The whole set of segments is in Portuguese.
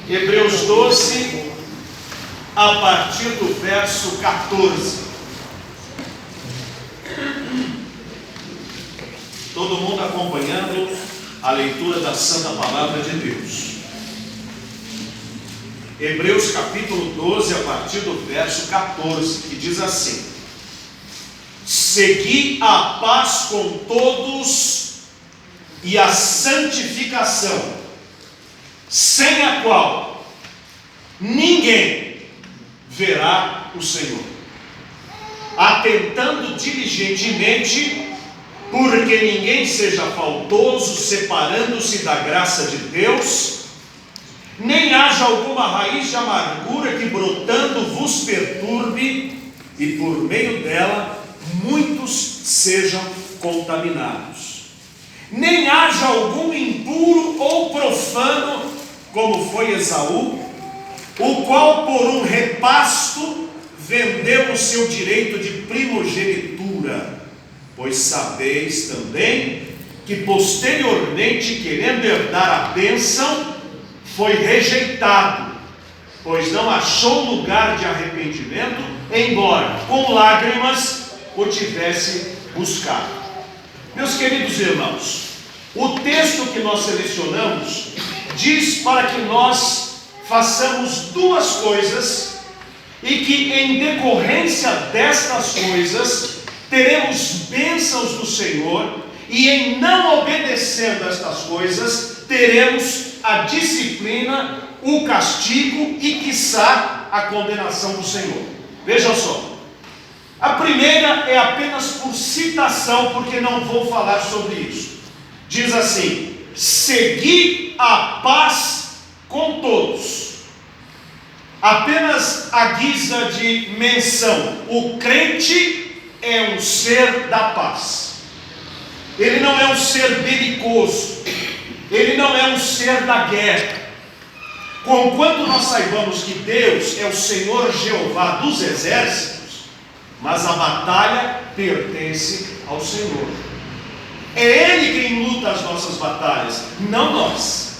Hebreus 12, a partir do verso 14. Todo mundo acompanhando a leitura da Santa Palavra de Deus. Hebreus capítulo 12, a partir do verso 14, que diz assim: segui a paz com todos e a santificação, sem a qual ninguém verá o Senhor, atentando diligentemente, porque ninguém seja faltoso, separando-se da graça de Deus, nem haja alguma raiz de amargura que brotando vos perturbe, e por meio dela muitos sejam contaminados. Nem haja algum impuro ou profano, como foi Esaú, o qual por um repasto vendeu o seu direito de primogenitura. Pois sabeis também que posteriormente, querendo herdar a bênção, foi rejeitado, pois não achou lugar de arrependimento, embora com lágrimas o tivesse buscado. Meus queridos irmãos, o texto que nós selecionamos diz para que nós façamos duas coisas, e que em decorrência destas coisas teremos bênçãos do Senhor, e em não obedecendo estas coisas teremos a disciplina, o castigo e quiçá a condenação do Senhor. Vejam só, a primeira é apenas por citação, porque não vou falar sobre isso. Diz assim: segui a paz com todos. Apenas a guisa de menção, o crente é um ser da paz. Ele não é um ser belicoso, ele não é um ser da guerra. Conquanto nós saibamos que Deus é o Senhor Jeová dos exércitos, mas a batalha pertence ao Senhor. É Ele quem luta as nossas batalhas, não nós.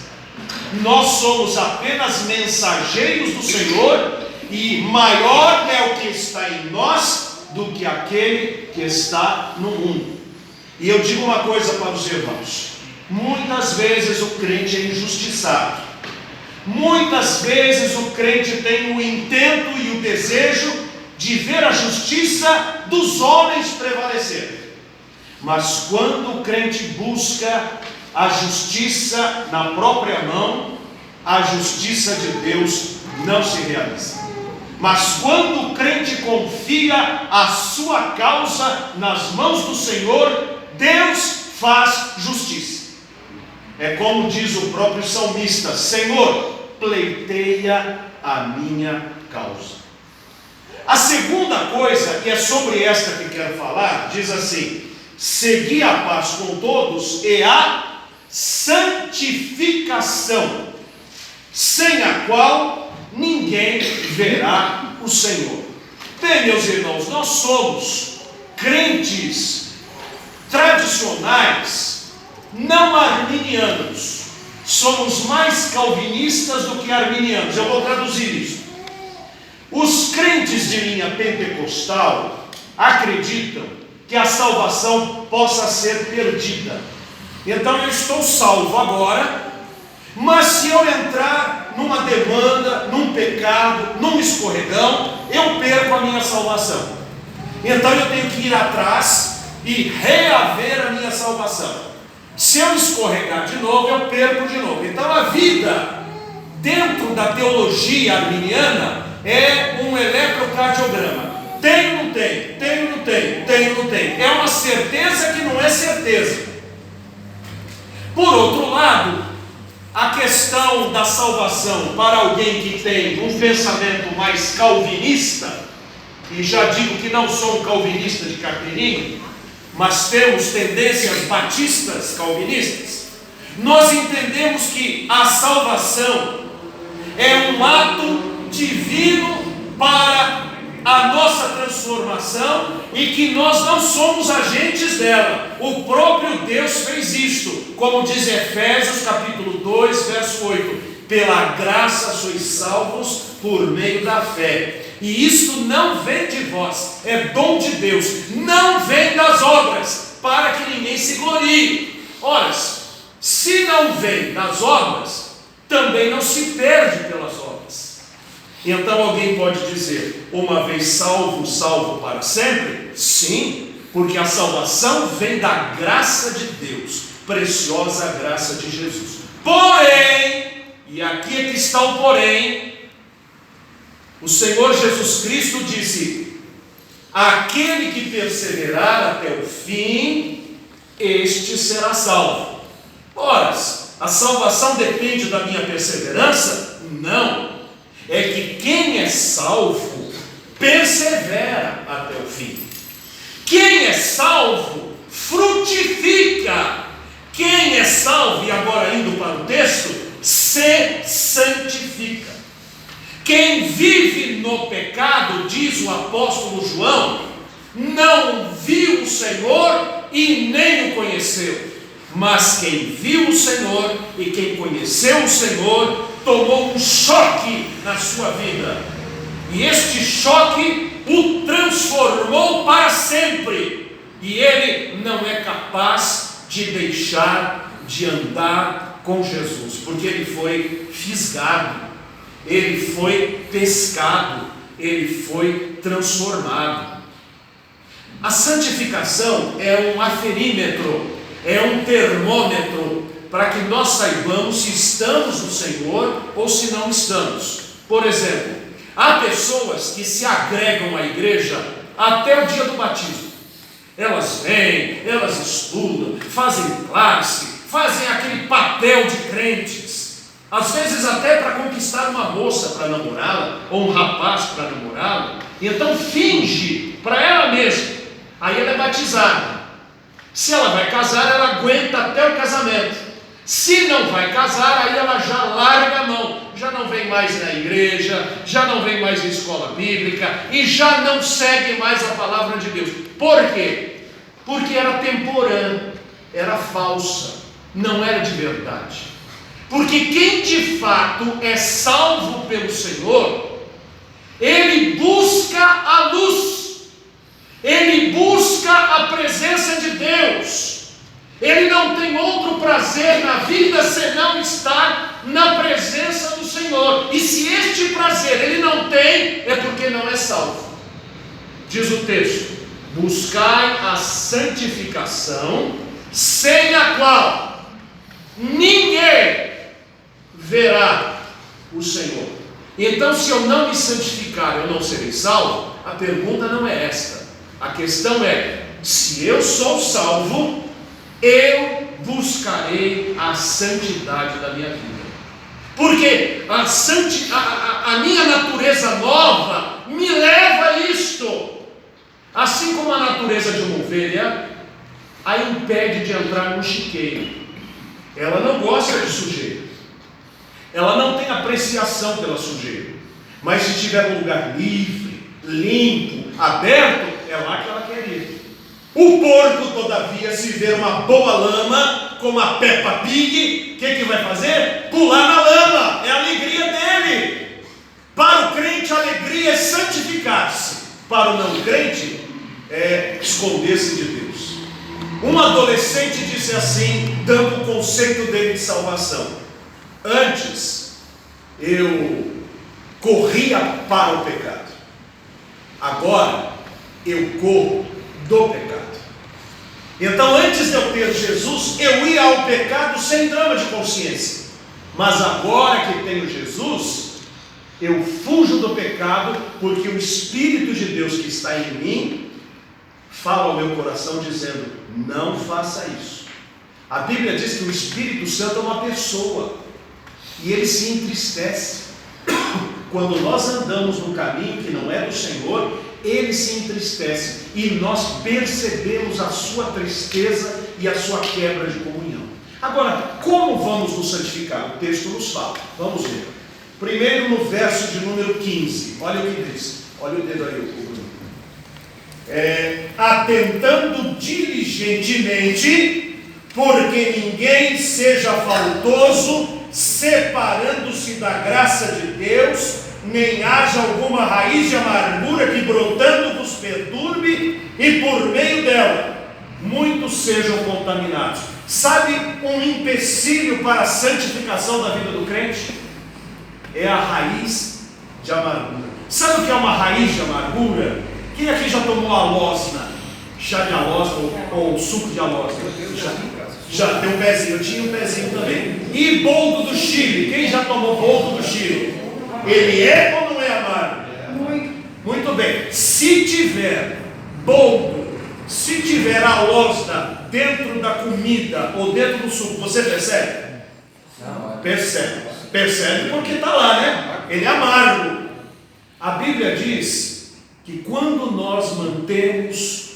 Nós somos apenas mensageiros do Senhor, e maior é o que está em nós do que aquele que está no mundo. E eu digo uma coisa para os irmãos: muitas vezes o crente é injustiçado, muitas vezes o crente tem o intento e o desejo de ver a justiça dos homens prevalecer, mas quando o crente busca a justiça na própria mão, a justiça de Deus não se realiza. Mas quando o crente confia a sua causa nas mãos do Senhor, Deus faz justiça. É como diz o próprio salmista: Senhor, pleiteia a minha causa. A segunda coisa, e é sobre esta que quero falar, diz assim: segui a paz com todos e a santificação, sem a qual ninguém verá o Senhor. Bem, meus irmãos, nós somos crentes tradicionais, não arminianos. Somos mais calvinistas do que arminianos. Eu vou traduzir isso. Os crentes de linha pentecostal acreditam que a salvação possa ser perdida. Então eu estou salvo agora, mas se eu entrar numa demanda, num pecado, num escorregão, eu perco a minha salvação. Então eu tenho que ir atrás e reaver a minha salvação. Se eu escorregar de novo, eu perco de novo. Então a vida dentro da teologia arminiana é um eletrocardiograma. Tenho, não tenho, tenho, não tenho, tenho, não tenho. É uma certeza que não é certeza. Por outro lado, a questão da salvação para alguém que tem um pensamento mais calvinista, e já digo que não sou um calvinista de carteirinha, mas temos tendências batistas calvinistas, nós entendemos que a salvação é um ato divino para a nossa transformação e que nós não somos agentes dela. O próprio Deus fez isto, como diz Efésios capítulo 2, verso 8: pela graça sois salvos por meio da fé. E isto não vem de vós, é dom de Deus, não vem das obras, para que ninguém se glorie. Ora, se não vem das obras, também não se perde pelas obras. Então alguém pode dizer: uma vez salvo, salvo para sempre? Sim, porque a salvação vem da graça de Deus, preciosa graça de Jesus. Porém, e aqui é que está o porém, o Senhor Jesus Cristo disse: aquele que perseverar até o fim, este será salvo. Ora, a salvação depende da minha perseverança? Não. É que quem é salvo persevera até o fim. Quem é salvo frutifica. Quem é salvo, e agora indo para o texto, se santifica. Quem vive no pecado, diz o apóstolo João, não viu o Senhor e nem o conheceu. Mas quem viu o Senhor e quem conheceu o Senhor, tomou um choque na sua vida. E este choque o transformou para sempre. E ele não é capaz de deixar de andar com Jesus, porque ele foi fisgado, ele foi pescado, ele foi transformado. A santificação é um aferímetro, é um termômetro, para que nós saibamos se estamos no Senhor ou se não estamos. Por exemplo, há pessoas que se agregam à igreja até o dia do batismo. Elas vêm, elas estudam, fazem classe, fazem aquele papel de crentes, às vezes até para conquistar uma moça para namorá-la, ou um rapaz para namorá-la, e então finge para ela mesma. Aí ela é batizada. Se ela vai casar, ela aguenta até o casamento. Se não vai casar, aí ela já larga a mão, já não vem mais na igreja, já não vem mais na escola bíblica e já não segue mais a palavra de Deus. Por quê? Porque era temporânea, era falsa, não era de verdade. Porque quem de fato é salvo pelo Senhor, ele busca a luz, ele busca a presença de Deus. Ele não tem outro prazer na vida senão estar na presença do Senhor. E se este prazer ele não tem, é porque não é salvo. Diz o texto: buscai a santificação, sem a qual ninguém verá o Senhor. Então, se eu não me santificar, eu não serei salvo? A pergunta não é esta. A questão é: se eu sou salvo, eu buscarei a santidade da minha vida, porque a minha natureza nova me leva a isto. Assim como a natureza de uma ovelha a impede de entrar no chiqueiro. Ela não gosta de sujeira, ela não tem apreciação pela sujeira, mas se tiver um lugar livre, limpo, aberto, é lá que ela quer ir. O porco, todavia, se ver uma boa lama, como a Peppa Pig, o que vai fazer? Pular na lama, é a alegria dele. Para o crente, a alegria é santificar-se. Para o não crente, é esconder-se de Deus. Um adolescente disse assim, dando o conceito dele de salvação: antes eu corria para o pecado, agora eu corro do pecado. Então, antes de eu ter Jesus, eu ia ao pecado sem drama de consciência, mas agora que tenho Jesus, eu fujo do pecado, porque o Espírito de Deus que está em mim fala ao meu coração dizendo: não faça isso. A Bíblia diz que o Espírito Santo é uma pessoa, e ele se entristece quando nós andamos no caminho que não é do Senhor. Ele se entristece e nós percebemos a sua tristeza e a sua quebra de comunhão. Agora, como vamos nos santificar? O texto nos fala, vamos ver. Primeiro no verso de número 15, olha o que diz: Olha o dedo aí, Bruno. Atentando diligentemente, porque ninguém seja faltoso, separando-se da graça de Deus, nem haja alguma raiz de amargura que brotando vos perturbe, e por meio dela muitos sejam contaminados. Sabe um empecilho para a santificação da vida do crente? É a raiz de amargura. Sabe o que é uma raiz de amargura? Quem aqui já tomou alosna? Chá de alosna ou suco de alosna? Já tem um pezinho, eu tinha um pezinho também. E boldo do Chile? Quem já tomou boldo do Chile? Ele é ou não é amargo? Muito bem. Se tiver boldo, se tiver alosna dentro da comida ou dentro do suco, você percebe? Não. Percebe porque está lá, né? Ele é amargo. A Bíblia diz que quando nós mantemos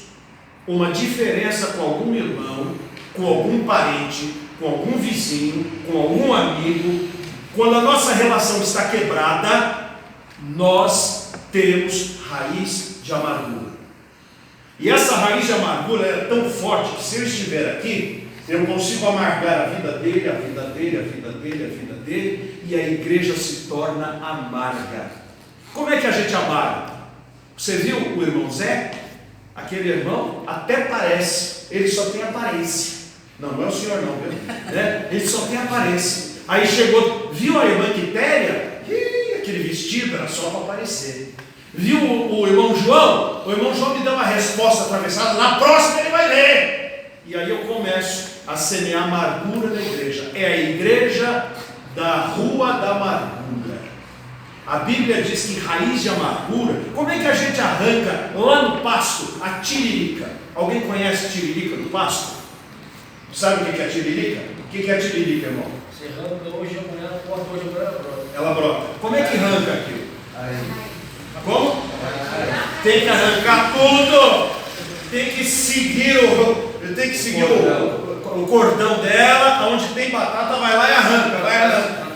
uma diferença com algum irmão, com algum parente, com algum vizinho, com algum amigo, quando a nossa relação está quebrada, nós temos raiz de amargura. E essa raiz de amargura é tão forte que se ele estiver aqui, eu consigo amargar a vida dele, a vida dele, a vida dele, a vida dele, e a igreja se torna amarga. Como é que a gente amarga? Você viu o irmão Zé? Aquele irmão até parece, ele só tem aparência. Não é o senhor não, viu? Né? Ele só tem aparência. Aí chegou, viu a irmã Quitéria? Aquele vestido era só para aparecer. Viu o irmão João? O irmão João me deu uma resposta atravessada. Na próxima ele vai ler. E aí eu começo a semear amargura na igreja. É a igreja da rua da amargura. A Bíblia diz que raiz de amargura. Como é que a gente arranca lá no pasto a tiririca? Alguém conhece a tiririca do pasto? Sabe o que é a tiririca? O que é a tiririca, irmão? Você arranca hoje, amanhã, corta hoje, amanhã, brota. Ela brota. Como é que arranca aquilo? Como? Tem que arrancar tudo. Tem que seguir o cordão dela. Onde tem batata, vai lá e arranca.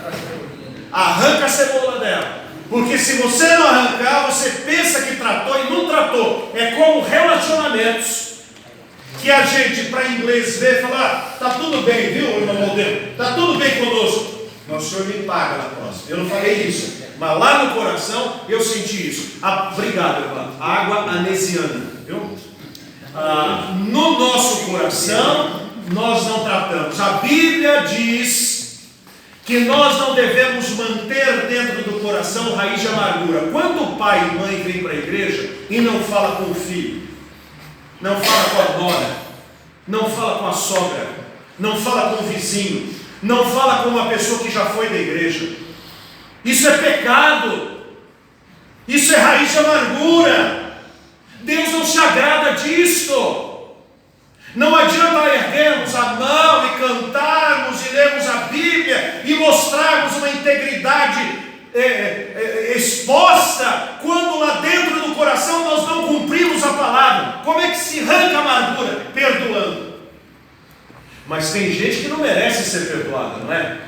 Arranca a cebola dela. Porque se você não arrancar, você pensa que tratou e não tratou. É como relacionamentos. Que a gente, para inglês, vê e fala: tá tudo bem, viu, irmão modelo? Tá tudo bem conosco. Mas o senhor me paga na próxima. Eu não falei isso. Mas lá no coração eu senti isso. Obrigado, irmão. Água anesiana, viu? No nosso coração nós não tratamos. A Bíblia diz que nós não devemos manter dentro do coração raiz de amargura. Quando o pai e mãe vêm para a igreja e não fala com o filho, não fala com a nora, não fala com a sogra, não fala com o vizinho, não fala com uma pessoa que já foi da igreja, isso é pecado, isso é raiz de amargura. Deus não se agrada disto. Não adianta erguermos a mão e cantarmos e lermos a Bíblia e mostrarmos uma integridade exposta, quando lá dentro do coração nós não cumprimos a palavra. Como é que se arranca a amargura? Perdoando. Mas tem gente que não merece ser perdoada, não é?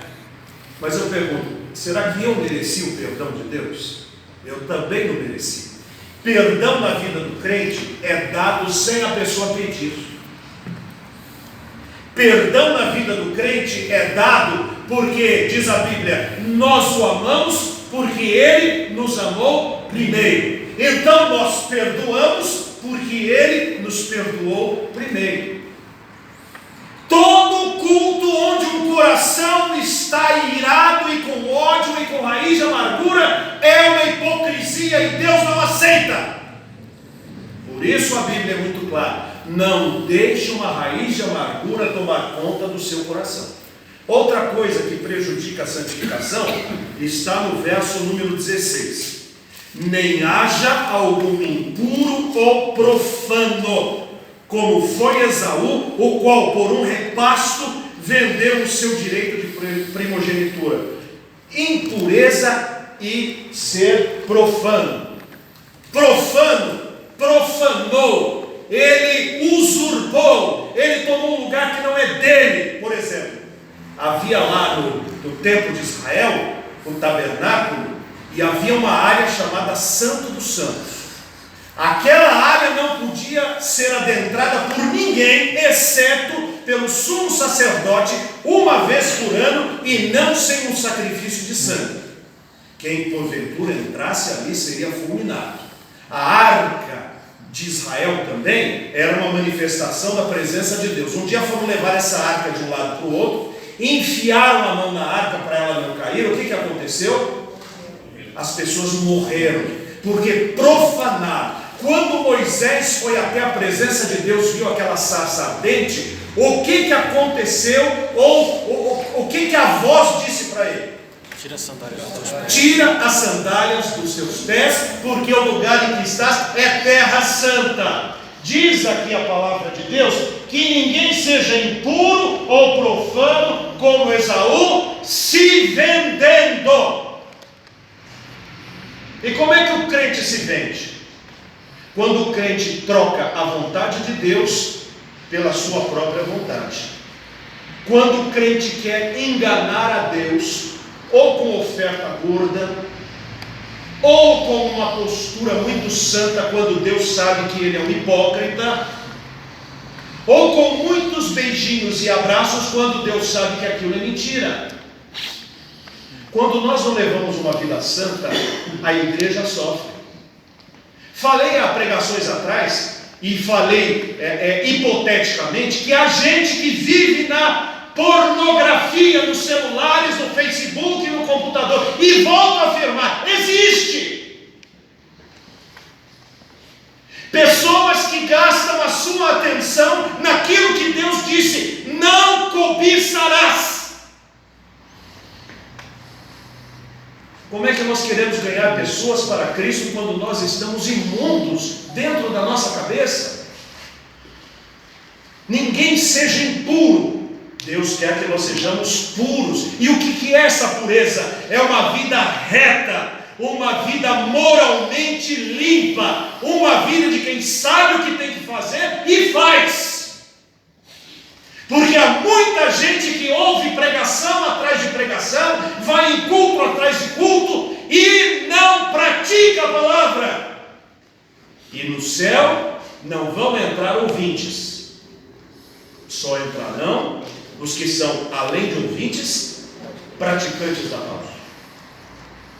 Mas eu pergunto, será que eu mereci o perdão de Deus? Eu também não mereci. Perdão na vida do crente é dado sem a pessoa pedir. Perdão na vida do crente é dado porque, diz a Bíblia, nós o amamos porque Ele nos amou primeiro. Então nós perdoamos porque Ele nos perdoou primeiro. Todo culto onde o coração está irado e com ódio e com raiz de amargura é uma hipocrisia e Deus não aceita. Por isso a Bíblia é muito clara: não deixe uma raiz de amargura tomar conta do seu coração. Outra coisa que prejudica a santificação está no verso número 16: nem haja algum impuro ou profano, como foi Esaú, o qual por um repasto vendeu o seu direito de primogenitura. Impureza e ser profano. Profanou, ele usurpou, ele tomou um lugar que não é dele. Por exemplo, havia lá no templo de Israel um tabernáculo, E havia uma área chamada Santo dos Santos. Aquela área não podia ser adentrada por ninguém, exceto pelo sumo sacerdote, uma vez por ano, e não sem um sacrifício de sangue. Quem porventura entrasse ali seria fulminado. A arca de Israel também era uma manifestação da presença de Deus. Um dia foram levar essa arca de um lado para o outro, enfiaram a mão na arca para ela não cair. O que aconteceu? As pessoas morreram, porque profanaram. Quando Moisés foi até a presença de Deus, viu aquela sarça ardente, o que aconteceu? O que a voz disse para ele? Tira as sandálias dos teus pés. Tira as sandálias dos seus pés, porque o lugar em que estás é terra santa. Diz aqui a palavra de Deus que ninguém seja impuro ou profano como Esaú, se vendendo. E como é que o crente se vende? Quando o crente troca a vontade de Deus pela sua própria vontade. Quando o crente quer enganar a Deus, ou com oferta gorda, ou com uma postura muito santa, quando Deus sabe que ele é um hipócrita, ou com muitos beijinhos e abraços, quando Deus sabe que aquilo é mentira. Quando nós não levamos uma vida santa, a igreja sofre. Falei há pregações atrás, e falei hipoteticamente, que a gente que vive na pornografia nos celulares, no Facebook, no computador, e volto a afirmar, existe pessoas que gastam a sua atenção naquilo que Deus disse: não cobiçarás. Como é que nós queremos ganhar pessoas para Cristo quando nós estamos imundos dentro da nossa cabeça? Ninguém seja impuro. Deus quer que nós sejamos puros. E o que é essa pureza? É uma vida reta, uma vida moralmente limpa, uma vida de quem sabe o que tem que fazer e faz. Porque há muita gente que ouve pregação atrás de pregação, vai em culto atrás de culto e não pratica a palavra. E no céu não vão entrar ouvintes, só entrarão os que são, além de ouvintes, praticantes da palavra.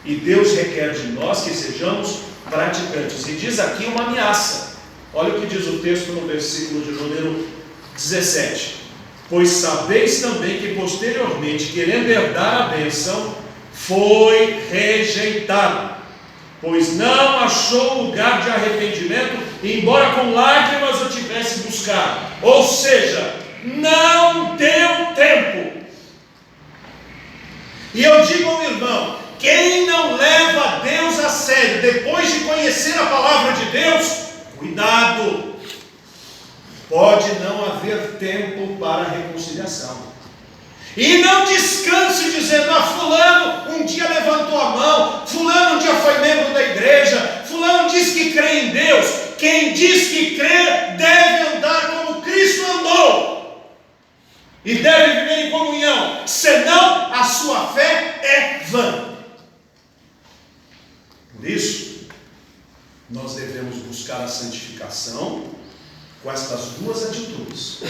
E Deus requer de nós que sejamos praticantes. E diz aqui uma ameaça. Olha o que diz o texto no versículo de número 17. Pois sabeis também que posteriormente, querendo herdar a bênção, foi rejeitado, pois não achou lugar de arrependimento, embora com lágrimas o tivesse buscado. Ou seja, não deu tempo. E eu digo ao irmão, quem não leva Deus a sério, depois de conhecer a palavra de Deus, cuidado. Pode não haver tempo para a reconciliação. E não descanse dizendo: fulano um dia levantou a mão, fulano um dia foi membro da igreja, fulano diz que crê em Deus. Quem diz que crê deve andar como Cristo andou, e deve viver em comunhão, senão a sua fé é vã. Por isso, nós devemos buscar a santificação com estas duas atitudes.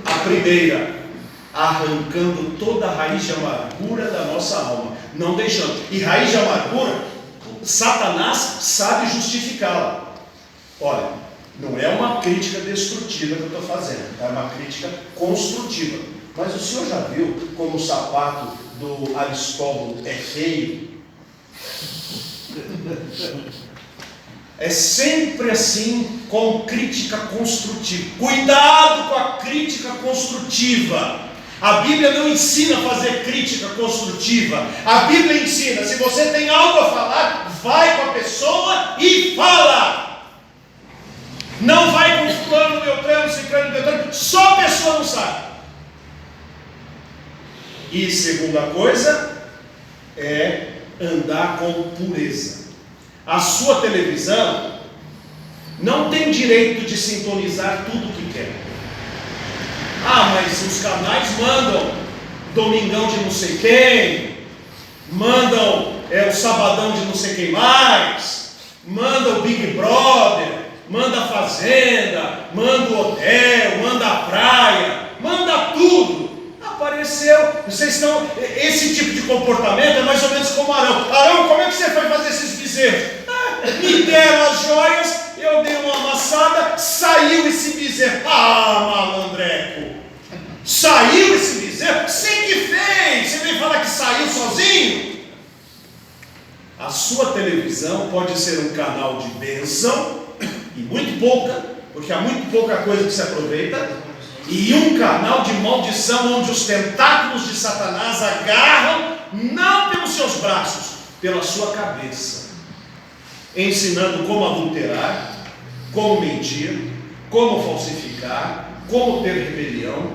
A primeira, arrancando toda a raiz de amargura da nossa alma, não deixando. E raiz de amargura, Satanás sabe justificá-la. Olha, não é uma crítica destrutiva que eu estou fazendo, é uma crítica construtiva. Mas o senhor já viu como o sapato do Aristóbulo é feio? É sempre assim, com crítica construtiva. Cuidado com a crítica construtiva. A Bíblia não ensina a fazer crítica construtiva. A Bíblia ensina, se você tem algo a falar, vai com a pessoa e fala. Não vai com fulano, beltrano, ciclano, beltrano. Só a pessoa não sabe. E segunda coisa é andar com pureza. A sua televisão não tem direito de sintonizar tudo o que quer. Ah, mas os canais mandam Domingão de não sei quem, mandam o sabadão de não sei quem mais, manda o Big Brother, manda a fazenda, manda o hotel, manda a praia, manda tudo. Apareceu, vocês estão, esse tipo de comportamento é mais ou menos como Arão. Arão, como é que você foi fazer esses bezerros? Me deram as joias, eu dei uma amassada, saiu esse bezerro. Malandreco, saiu esse bezerro? Você que fez, você vem falar que saiu sozinho? A sua televisão pode ser um canal de bênção, e muito pouca, porque há muito pouca coisa que se aproveita, e um canal de maldição, onde os tentáculos de Satanás agarram, não pelos seus braços, pela sua cabeça, ensinando como adulterar, como mentir, como falsificar, como ter rebelião.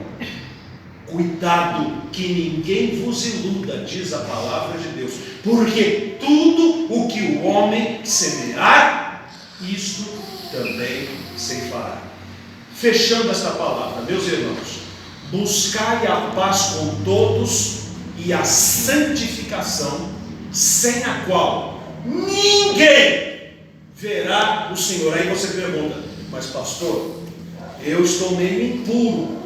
Cuidado que ninguém vos iluda, diz a palavra de Deus, porque tudo o que o homem semear, isto também ceifará. Fechando esta palavra, meus irmãos, buscai a paz com todos e a santificação, sem a qual ninguém verá o Senhor. Aí você pergunta, mas pastor, eu estou meio impuro,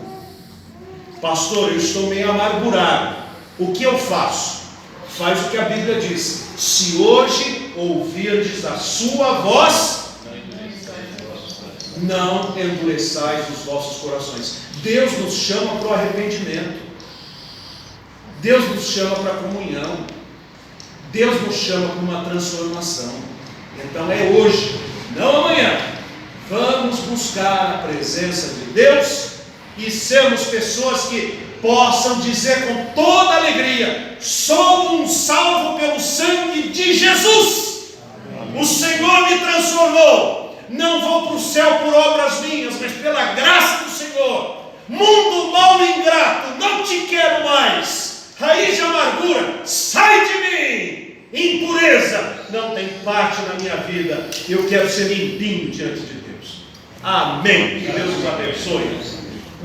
pastor, eu estou meio amargurado, o que eu faço? Faz o que a Bíblia diz: se hoje ouvirdes a sua voz, não endureçais os vossos corações. Deus nos chama para o arrependimento, Deus nos chama para a comunhão, Deus nos chama para uma transformação. Então é hoje, não amanhã. Vamos buscar a presença de Deus e sermos pessoas que possam dizer com toda alegria: sou um salvo pelo sangue de Jesus. O Senhor me transformou. Não vou para o céu por obras minhas, mas pela graça do Senhor. Mundo mau e ingrato, não te quero mais. Raiz de amargura, sai de mim. Impureza não tem parte na minha vida. Eu quero ser limpinho diante de Deus. Amém. Que Deus os abençoe.